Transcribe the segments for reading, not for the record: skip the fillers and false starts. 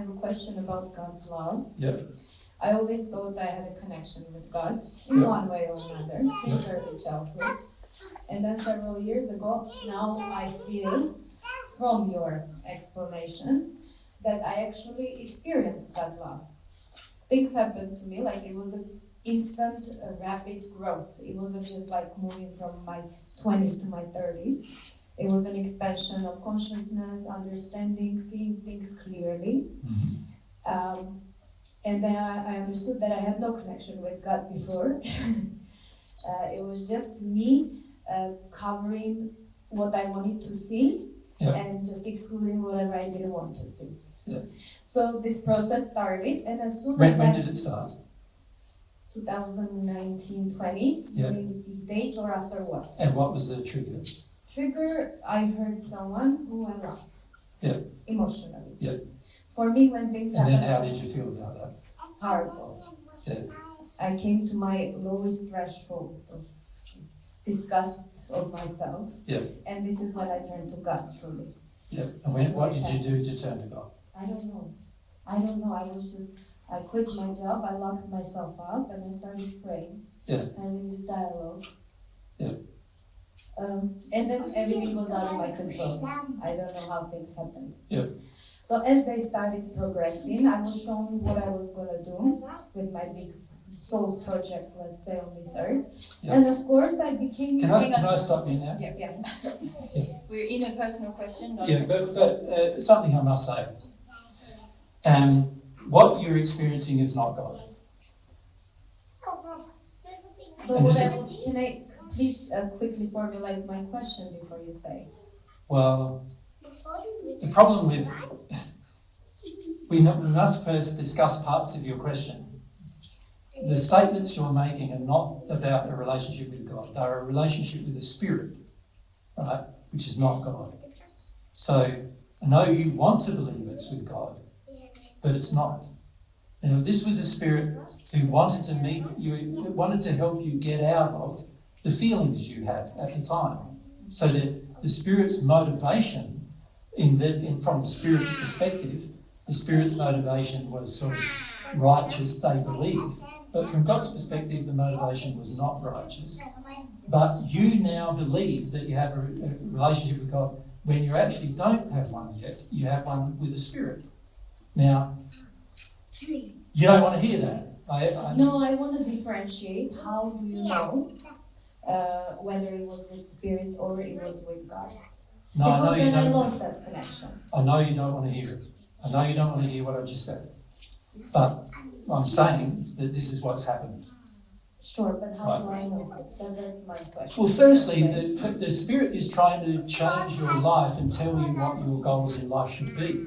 have a question about God's love. Yeah. I always thought I had a connection with God in one way or another since early childhood. And then several years ago, now I feel from your explanations that I actually experienced that love. Things happened to me like it was an instant, rapid growth. It wasn't just like moving from my 20s to my 30s. It was an expansion of consciousness, understanding, seeing things clearly. And then I understood that I had no connection with God before. It was just me covering what I wanted to see and just excluding whatever I didn't want to see. Yeah. So this process started, and as soon When as did it start? 2019-20, you mean the date or after what? And what was the trigger? Trigger, I heard someone who went wrong. Yeah. Emotionally. Yeah. For me, when things happen. And then how did you feel about that? Powerful. Yeah. I came to my lowest threshold of disgust of myself. Yeah. And this is when I turned to God truly. Yeah. And what did you do to turn to God? I don't know. I quit my job, I locked myself up, and I started praying. Yeah. Having this dialogue. Yeah. And then everything was out of my control. I don't know how things happened. Yeah. So as they started progressing, I was shown what I was going to do with my big soul project, let's say, on this earth. Yeah. And of course, I became... Can I stop you now? Yeah. We're in a personal question. But something I must say. What you're experiencing is not God. Can I please quickly formulate my question before you say? Well, the problem with... We must first discuss parts of your question. The statements you're making are not about a relationship with God. They're a relationship with a spirit, right? Which is not God. So I know you want to believe it's with God, but it's not. Now, this was a spirit who wanted to meet you, wanted to help you get out of the feelings you had at the time. So that the spirit's motivation, from the spirit's perspective, the spirit's motivation was sort of righteous, they believe. But from God's perspective, the motivation was not righteous. But you now believe that you have a relationship with God when you actually don't have one yet. You have one with the spirit. Now, you don't want to hear that. No, I want to differentiate. How do you know whether it was with spirit or it was with God? No, I know you don't. I lost that connection. I know you don't want to hear it. I know you don't want to hear what I just said. But I'm saying that this is what's happened. Sure, but how do I know? That's my question. Well, firstly, the spirit is trying to change your life and tell you what your goals in life should be.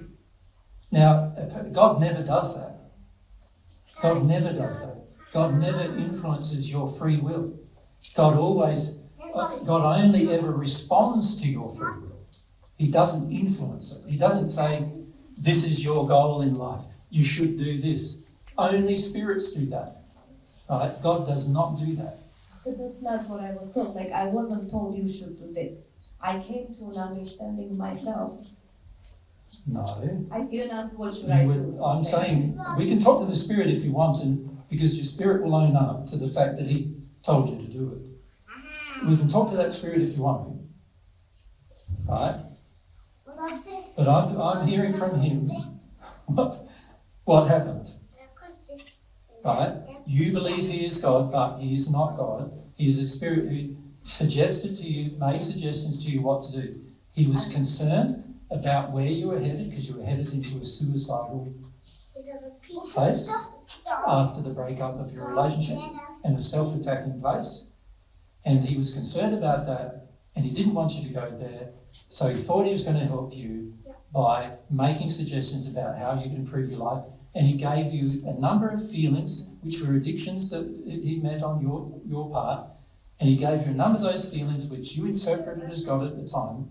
Now, God never does that. God never does that. God never influences your free will. God only ever responds to your free will. He doesn't influence it. He doesn't say, this is your goal in life. You should do this. Only spirits do that. Right? God does not do that. But that's not what I was told. Like, I wasn't told you should do this. I came to an understanding myself. No. I didn't ask what should I do. I'm saying we can talk to the spirit if you want, because your spirit will own up to the fact that he told you to do it. We can talk to that spirit if you want to. Right? But I'm hearing from him what happened. Right? You believe he is God, but he is not God. He is a spirit who suggested to you, made suggestions to you what to do. He was concerned about where you were headed, because you were headed into a suicidal place after the breakup of your relationship and a self-attacking place. And he was concerned about that, and he didn't want you to go there. So he thought he was going to help you by making suggestions about how you can improve your life. And he gave you a number of feelings, which were addictions that he met on your part. And he gave you a number of those feelings, which you interpreted as God at the time.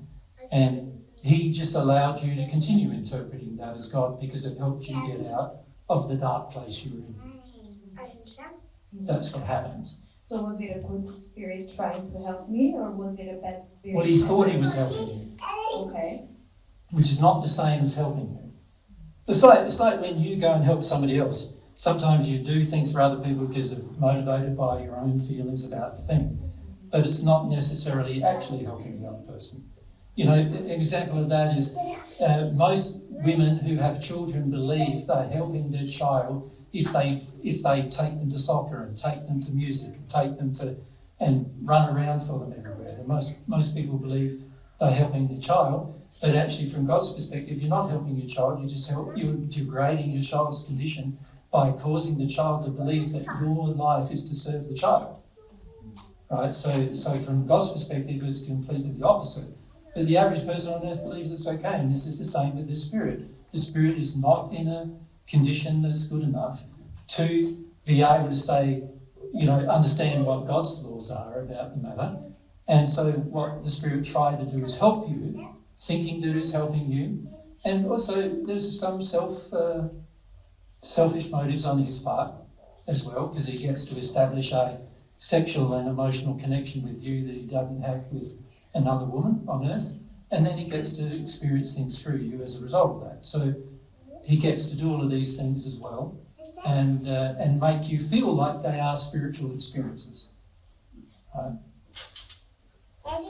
And he just allowed you to continue interpreting that as God because it helped you get out of the dark place you were in. That's what happened. So was it a good spirit trying to help me, or was it a bad spirit? Well, he thought he was helping you. Okay. Which is not the same as helping you. It's like when you go and help somebody else. Sometimes you do things for other people because they're motivated by your own feelings about the thing, but it's not necessarily actually helping the other person. You know, an example of that is most women who have children believe they're helping their child if they take them to soccer and take them to music and take them to and run around for them everywhere. And most people believe they're helping the child, but actually from God's perspective, you're not helping your child. You're degrading your child's condition by causing the child to believe that your life is to serve the child. Right? So from God's perspective, it's completely the opposite. But the average person on earth believes it's okay, and this is the same with the spirit. The spirit is not in a condition that's good enough to be able to say, you know, understand what God's laws are about the matter. And so what the spirit tried to do is help you, thinking that it's helping you. And also there's some selfish motives on his part as well, because he gets to establish a sexual and emotional connection with you that he doesn't have with another woman on earth, and then he gets to experience things through you as a result of that. So he gets to do all of these things as well, and make you feel like they are spiritual experiences.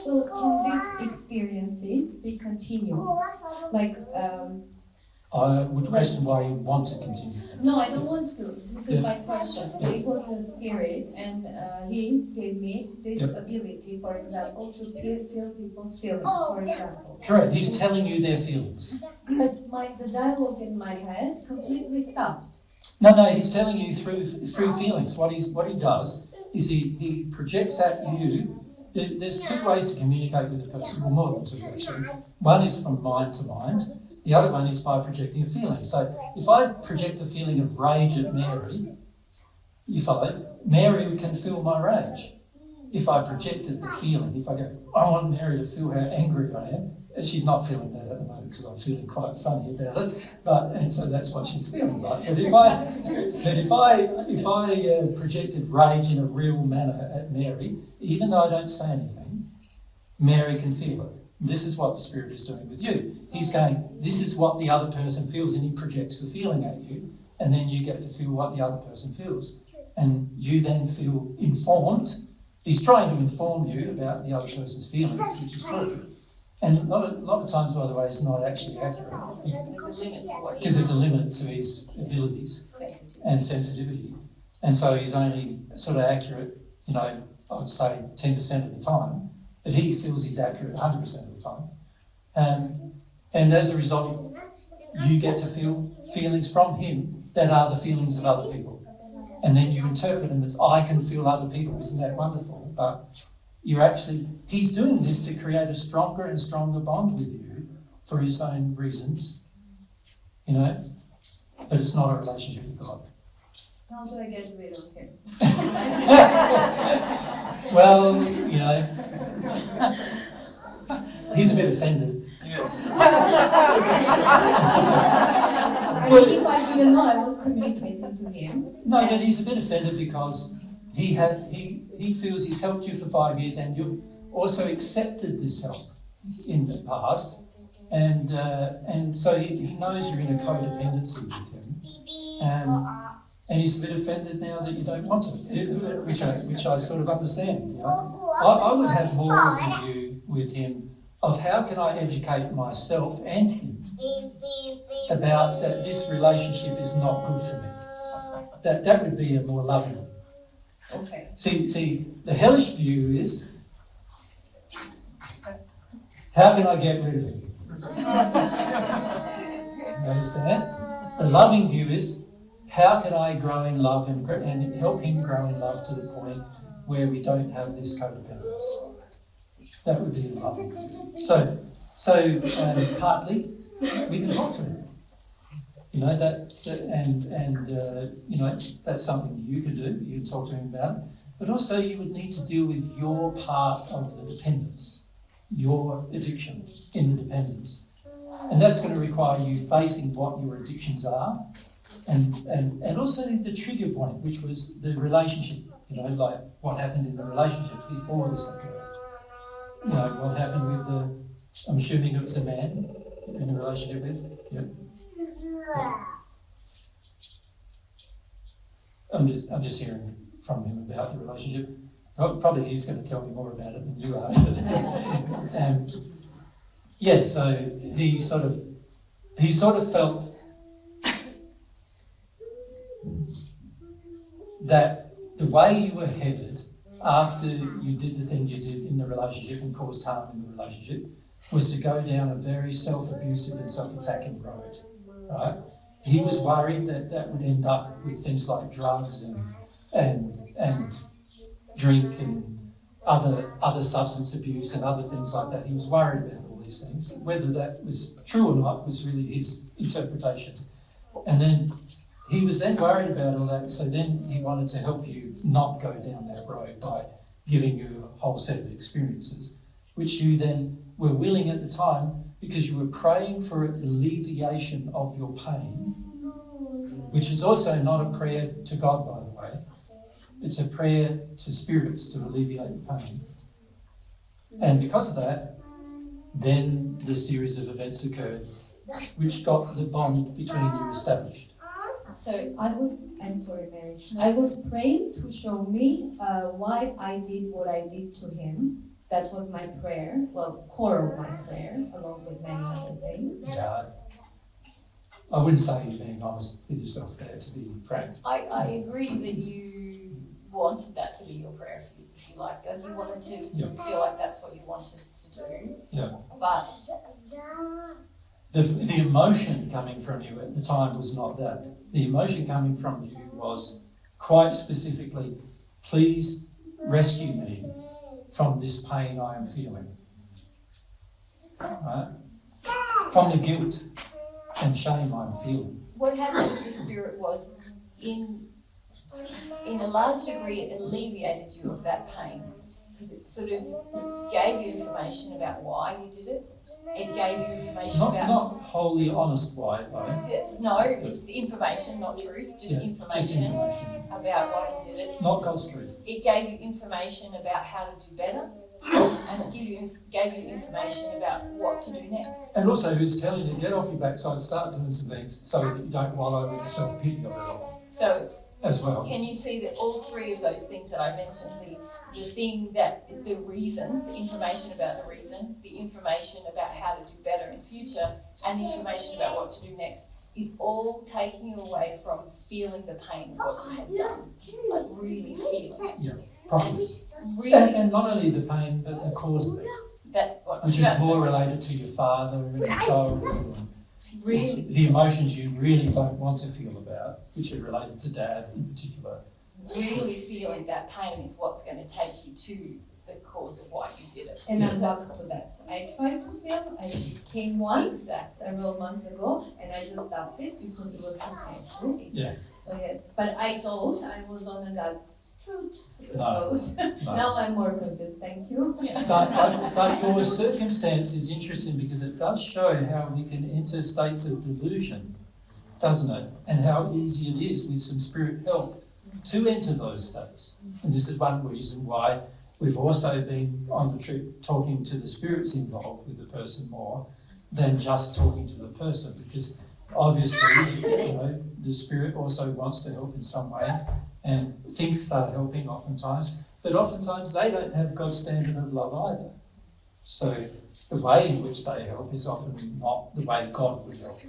So can these experiences be continuous? Like I would question why you want to continue. no, I don't want to. This is my question. So it was the spirit, and he gave me this ability, for example, to feel people's feelings, for example. Correct. He's telling you their feelings. But the dialogue in my head completely stopped. No, he's telling you through feelings. What he does is he projects at you. There's two ways to communicate with a person, well, more than two actually. One is from mind to mind. The other one is by projecting a feeling. So if I project a feeling of rage at Mary, you follow, Mary can feel my rage. If I projected the feeling, if I go, I want Mary to feel how angry I am, and she's not feeling that at the moment because I'm feeling quite funny about it, and so that's what she's feeling like. But if I projected rage in a real manner at Mary, even though I don't say anything, Mary can feel it. This is what the Spirit is doing with you. He's going, this is what the other person feels, and he projects the feeling at you, and then you get to feel what the other person feels. And you then feel informed. He's trying to inform you about the other person's feelings, which is true. And a lot of times, by the way, it's not actually accurate. Because there's a limit to his abilities and sensitivity. And so he's only sort of accurate, you know, I would say 10% of the time. But he feels he's accurate 100% of the time. And as a result, you get to feel feelings from him that are the feelings of other people. And then you interpret them as, I can feel other people, isn't that wonderful? But he's doing this to create a stronger and stronger bond with you for his own reasons, you know, but it's not a relationship with God. How do I get rid of him? Well, you know, he's a bit offended. Yes. I mean, if I didn't know I was communicating to him. No, but he's a bit offended because he feels he's helped you for 5 years, and you've also accepted this help in the past, and so he knows you're in a codependency with him, and he's a bit offended now that you don't want to, which I sort of understand. You know? I would have more of a view with him of how can I educate myself and him about that this relationship is not good for me. That would be a more loving. Okay. See, the hellish view is, how can I get rid of him? You understand? The loving view is, how can I grow in love and help him grow in love to the point where we don't have this codependence? That would be the loving view. So partly we can talk to him. You know, you know, that's something you can do. You can talk to him about it. But also you would need to deal with your part of the dependence, your addiction in the dependence. And that's going to require you facing what your addictions are, and also the trigger point, which was the relationship, you know, like what happened in the relationship before this occurred. You know, what happened with I'm assuming it was a man in a relationship with, yeah. I'm just hearing from him about the relationship. Probably he's going to tell me more about it than you are. Yeah, so he sort of felt that the way you were headed after you did the thing you did in the relationship and caused harm in the relationship was to go down a very self-abusive and self-attacking road, right? He was worried that that would end up with things like drugs and drink and other substance abuse and other things like that. He was worried about all these things. Whether that was true or not was really his interpretation. And then he was then worried about all that, so then he wanted to help you not go down that road by giving you a whole set of experiences, which you then were willing at the time because you were praying for an alleviation of your pain, which is also not a prayer to God, by the way. It's a prayer to spirits to alleviate the pain. And because of that, then the series of events occurred, which got the bond between you established. So I'm sorry, Mary. I was praying to show me why I did what I did to him. That was my prayer, well, core of my prayer, along with many other things. Yeah, I wouldn't say you're being honest with yourself there, to be frank. I agree that you wanted that to be your prayer, if you like. If you wanted to feel like that's what you wanted to do. Yeah. But the emotion coming from you at the time was not that. The emotion coming from you was quite specifically, please rescue me from this pain I am feeling. Right? From the guilt and shame I'm feeling. what happened with the spirit was, in a large degree, it alleviated you of that pain. Because it sort of gave you information about why you did it. It gave you information not wholly honest why, though. No, it's information, not truth. Just information about why you did it. Not God's truth. It gave you information about how to do better, and it gave you information about what to do next. And also, who's telling you, get off your backside, start doing some things, so that you don't wallow with self-pity of it all. So it's, as well. Can you see that all three of those things that I mentioned, the thing that, the reason, the information about the reason, the information about how to do better in future, and the information about what to do next, is all taking you away from feeling the pain of what you had done, like really feeling it. Yeah, probably. And not only the pain, but the cause of it. That's what, which is more related to your father and your childhood. Really, the emotions you really don't want to feel about, which are related to Dad in particular. Really feeling that pain is what's going to take you to the cause of why you did it. And I'm back to that. I tried to feel, I came once several months ago, and I just stopped it because it was too painful. Yeah. So yes, but I thought I was on a God's truth No. Now I'm more confused. Thank you. But your circumstance is interesting because it does show how we can enter states of delusion, doesn't it? And how easy it is with some spirit help to enter those states. And this is one reason why we've also been on the trip talking to the spirits involved with the person more than just talking to the person, because obviously, the spirit also wants to help in some way and thinks they're helping oftentimes, but oftentimes they don't have God's standard of love either. So the way in which they help is often not the way God would help.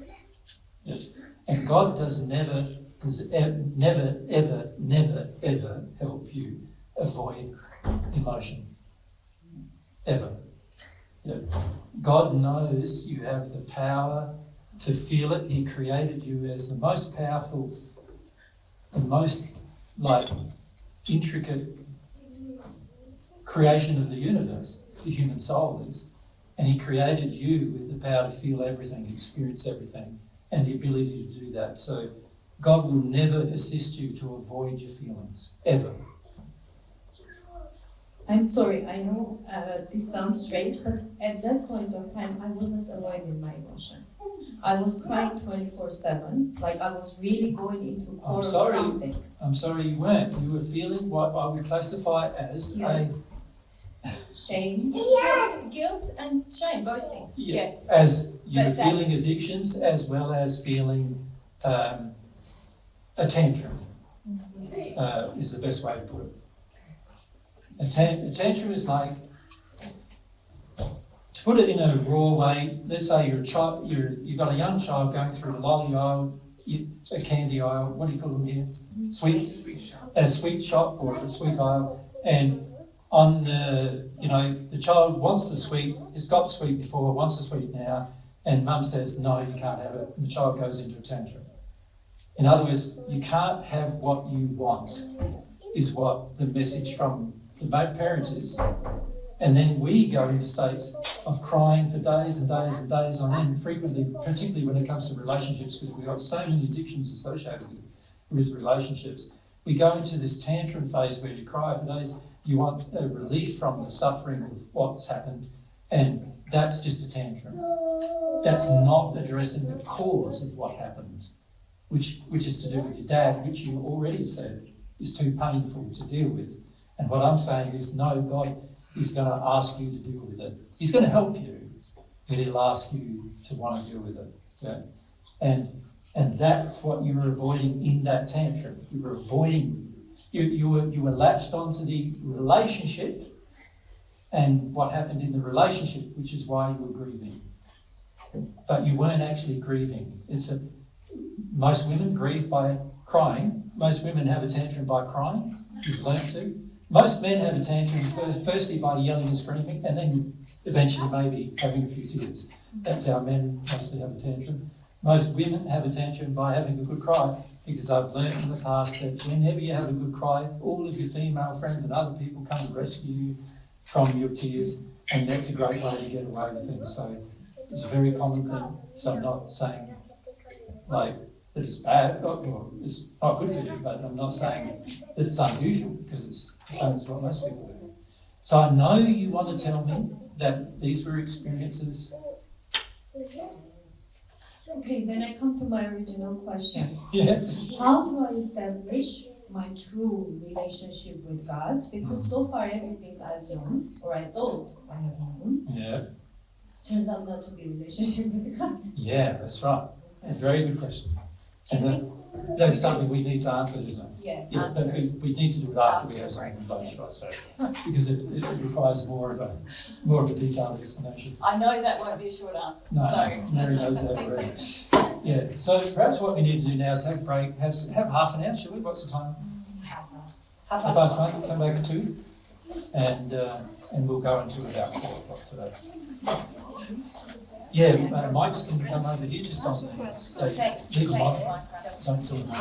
Yes. And God does never, ever help you avoid emotion. Ever. Yeah. God knows you have the power to feel it. He created you as the most powerful, the most intricate creation of the universe, the human soul is. And he created you with the power to feel everything, experience everything, and the ability to do that. So God will never assist you to avoid your feelings, ever. I'm sorry, I know this sounds strange, but at that point of time, I wasn't avoiding my emotion. I was crying 24/7, like I was really going into core of something. I'm sorry you weren't. You were feeling what I would classify as a... Shame. Guilt and shame, both things. Yeah. As you were feeling addictions as well as feeling a tantrum is the best way to put it. A tantrum is like, to put it in a raw way, let's say you're a child, you've got a young child going through a lolly aisle, a candy aisle, what do you call them here? Sweets? A sweet shop or a sweet aisle, and on the child wants the sweet, it's got the sweet before, wants the sweet now, and mum says, no, you can't have it, and the child goes into a tantrum. In other words, you can't have what you want, is what the message from the parents is. And then we go into states of crying for days and days and days on end, frequently, particularly when it comes to relationships, because we've got so many addictions associated with relationships. We go into this tantrum phase where you cry for days, you want a relief from the suffering of what's happened, and that's just a tantrum. That's not addressing the cause of what happened, which is to do with your dad, which you already said is too painful to deal with. And what I'm saying is, no, God is going to ask you to deal with it. He's going to help you, but he'll ask you to want to deal with it. So, and that's what you were avoiding in that tantrum. You were avoiding, you were latched onto the relationship and what happened in the relationship, which is why you were grieving. But you weren't actually grieving. Most women grieve by crying. Most women have a tantrum by crying. You've learnt to. Most men have a tantrum firstly by yelling and screaming, and then eventually maybe having a few tears. That's how men mostly have a tantrum. Most women have a tantrum by having a good cry, because I've learnt in the past that whenever you have a good cry, all of your female friends and other people come and rescue you from your tears, and that's a great way to get away with things. So it's a very common thing. So I'm not saying like that it's bad, or it's not good for you, but I'm not saying that it's unusual, because it's the same as what most people do. So I know you want to tell me that these were experiences. Okay, then I come to my original question. Yes. How do I establish my true relationship with God? Because so far everything I've known, or I thought I have known, turns out not to be a relationship with God. Yeah, that's right. A very good question. And that is something we need to answer, isn't it? Yeah. But we need to do it after we have something votes, right? So, because it requires more of a detailed explanation. I know that won't be a short answer. No, Mary knows that already. Yeah. So perhaps what we need to do now is take a break. Have half an hour, shall we? What's the time? Half past 1. Come back at 2, and we'll go until about 4 o'clock today. Yeah, mics can come over here just on the legal mic. Don't see them.